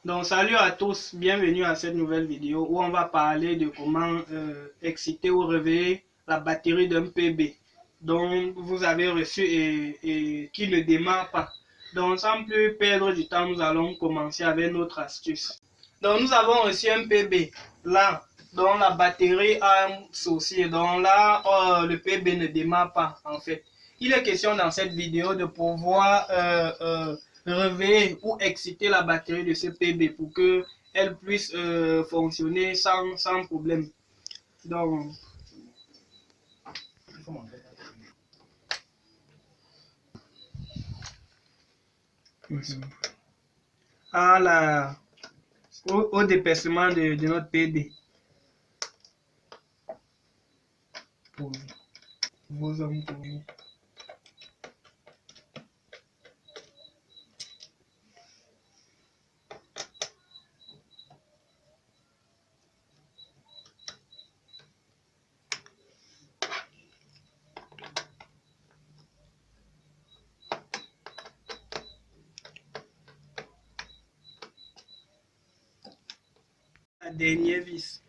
Donc salut à tous, bienvenue à cette nouvelle vidéo où on va parler de comment exciter ou réveiller la batterie d'un PB dont vous avez reçu et qui ne démarre pas. Donc sans plus perdre du temps, nous allons commencer avec notre astuce. Donc nous avons reçu un PB là dont la batterie a un souci, donc là le PB ne démarre pas en fait. Il est question dans cette vidéo de pouvoir réveiller ou exciter la batterie de ce PB pour que elle puisse fonctionner sans problème. Donc, au dépassement de notre PB. Vos hommes pour vous. La dernière vis.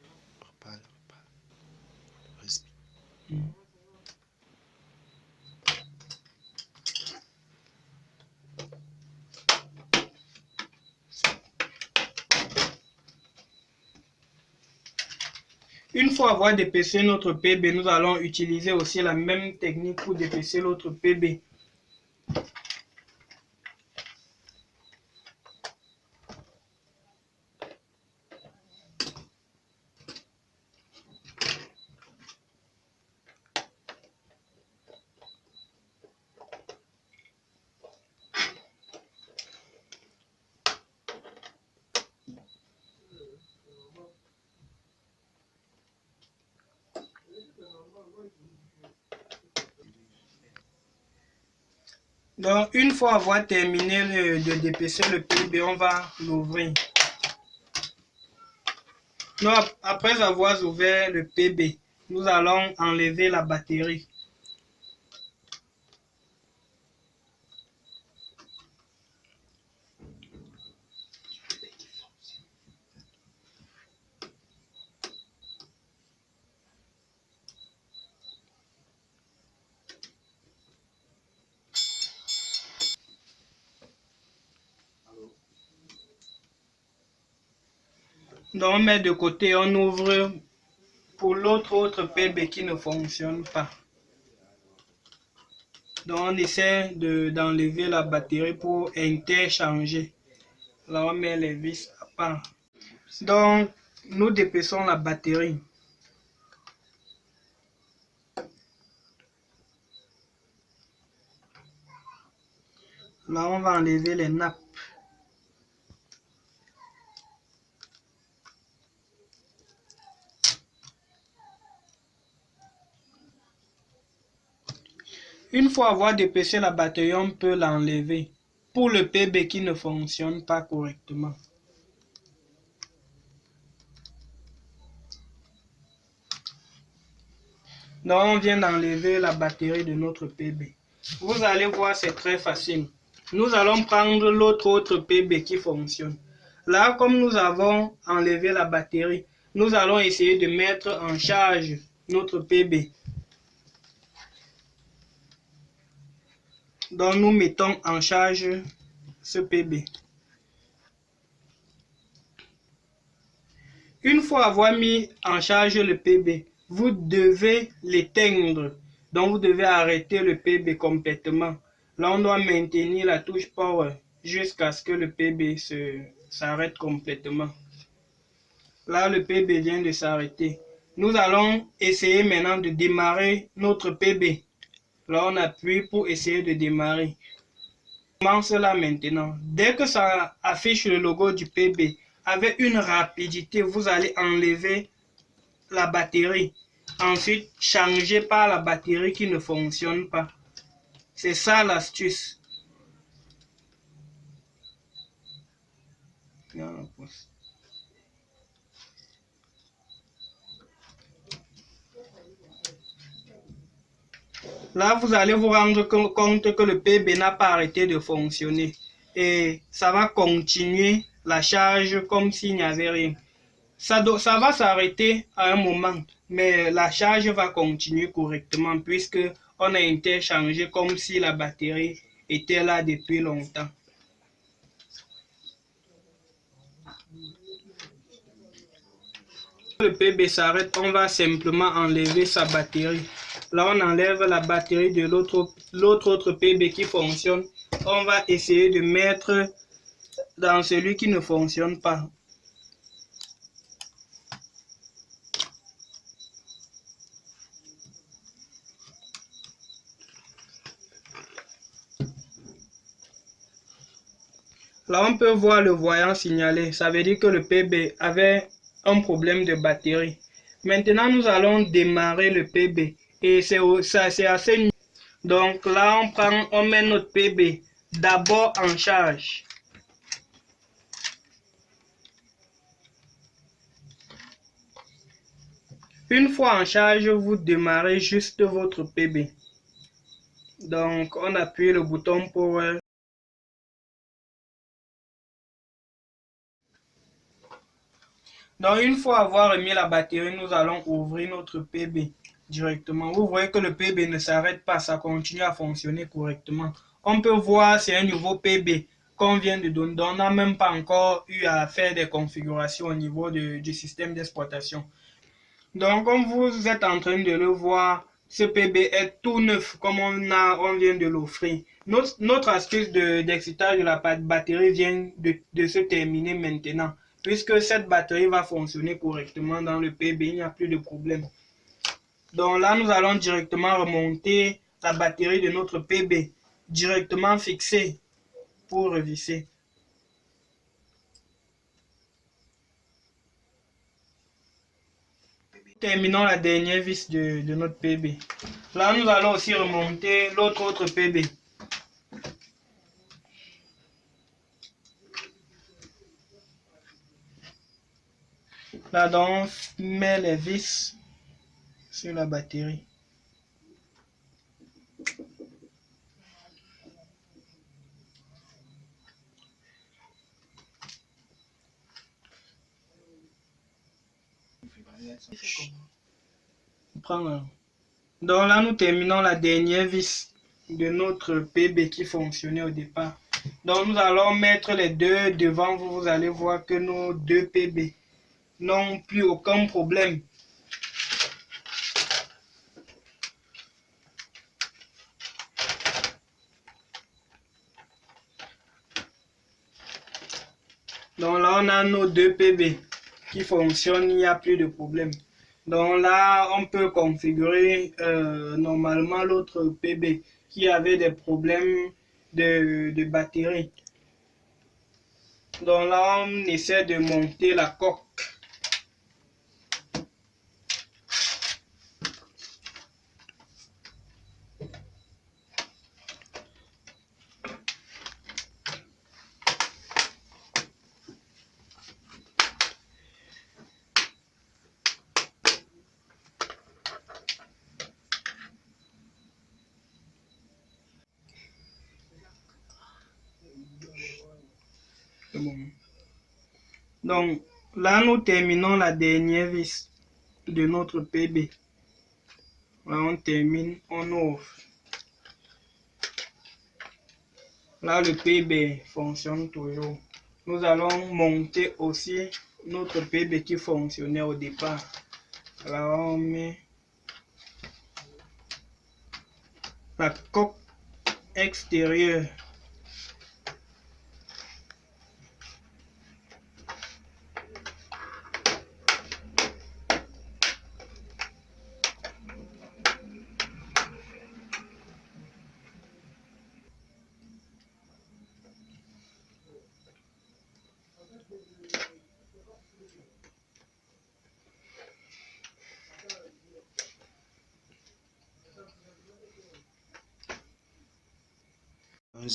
Une fois avoir dépaissé notre PB, nous allons utiliser aussi la même technique pour dépaisser l'autre PB. Donc, une fois avoir terminé de dépaisser le PB, on va l'ouvrir. Après avoir ouvert le PB, nous allons enlever la batterie. Donc, on met de côté, on ouvre pour l'autre PB qui ne fonctionne pas. Donc, on essaie d'enlever la batterie pour interchanger. Là, on met les vis à part. Donc, nous dépaissons la batterie. Là, on va enlever les nappes. Une fois avoir dépaissé la batterie, on peut l'enlever pour le PB qui ne fonctionne pas correctement. Donc, on vient d'enlever la batterie de notre PB. Vous allez voir, c'est très facile. Nous allons prendre l'autre PB qui fonctionne. Là, comme nous avons enlevé la batterie, nous allons essayer de mettre en charge notre PB. Donc, nous mettons en charge ce PB. Une fois avoir mis en charge le PB, vous devez l'éteindre. Donc, vous devez arrêter le PB complètement. Là, on doit maintenir la touche Power jusqu'à ce que le PB s'arrête complètement. Là, le PB vient de s'arrêter. Nous allons essayer maintenant de démarrer notre PB. Là, on appuie pour essayer de démarrer. On commence là maintenant. Dès que ça affiche le logo du PB, avec une rapidité, vous allez enlever la batterie. Ensuite, changer par la batterie qui ne fonctionne pas. C'est ça l'astuce. Là, vous allez vous rendre compte que le PB n'a pas arrêté de fonctionner. Et ça va continuer la charge comme s'il n'y avait rien. Ça va s'arrêter à un moment, mais la charge va continuer correctement puisque on a interchangé comme si la batterie était là depuis longtemps. Le PB s'arrête, on va simplement enlever sa batterie. Là, on enlève la batterie de l'autre PB qui fonctionne. On va essayer de mettre dans celui qui ne fonctionne pas. Là, on peut voir le voyant signalé. Ça veut dire que le PB avait un problème de batterie. Maintenant, nous allons démarrer le PB. Et c'est assez... Donc là, on met notre PB d'abord en charge. Une fois en charge, vous démarrez juste votre PB. Donc, on appuie le bouton Power. Donc, une fois avoir remis la batterie, nous allons ouvrir notre PB directement. Vous voyez que le PB ne s'arrête pas, ça continue à fonctionner correctement. On peut voir c'est un nouveau PB qu'on vient de donner. On n'a même pas encore eu à faire des configurations au niveau du système d'exploitation. Donc, comme vous êtes en train de le voir, ce PB est tout neuf comme on vient de l'offrir. Notre astuce d'excitage de la batterie vient de se terminer maintenant. Puisque cette batterie va fonctionner correctement dans le PB, il n'y a plus de problème. Donc là, nous allons directement remonter la batterie de notre PB, directement fixée pour revisser. Terminons la dernière vis de notre PB. Là, nous allons aussi remonter l'autre PB. Là, donc, on met les vis sur la batterie. Donc là, nous terminons la dernière vis de notre PB qui fonctionnait au départ. Donc nous allons mettre les deux devant vous. Vous allez voir que nos deux PB n'ont plus aucun problème. Donc là, on a nos deux PB qui fonctionnent, il n'y a plus de problème. Donc là, on peut configurer normalement l'autre PB qui avait des problèmes de batterie. Donc là, on essaie de monter la coque. Donc là, nous terminons la dernière vis de notre PB. Là, on termine, on ouvre. Là, le PB fonctionne toujours. Nous allons monter aussi notre PB qui fonctionnait au départ. Là, on met la coque extérieure.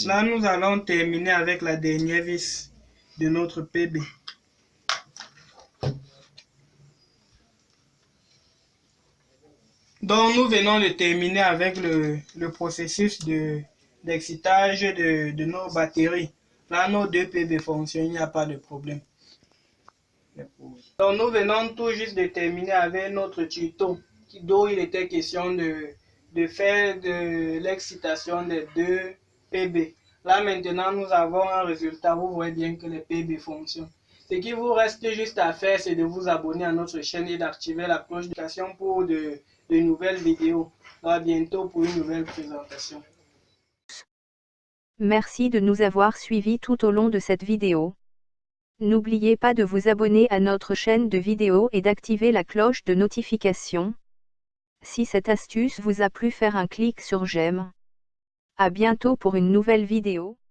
Là, nous allons terminer avec la dernière vis de notre PB. Donc, nous venons de terminer avec le processus d'excitage de nos batteries. Là, nos deux PB fonctionnent, il n'y a pas de problème. Donc, nous venons tout juste de terminer avec notre tuto, dont il était question de faire de l'excitation des deux PB. Là, maintenant, nous avons un résultat. Vous voyez bien que les PB fonctionnent. Ce qui vous reste juste à faire, c'est de vous abonner à notre chaîne et d'activer la cloche de notification pour de nouvelles vidéos. À bientôt pour une nouvelle présentation. Merci de nous avoir suivis tout au long de cette vidéo. N'oubliez pas de vous abonner à notre chaîne de vidéos et d'activer la cloche de notification. Si cette astuce vous a plu, faire un clic sur j'aime. À bientôt pour une nouvelle vidéo.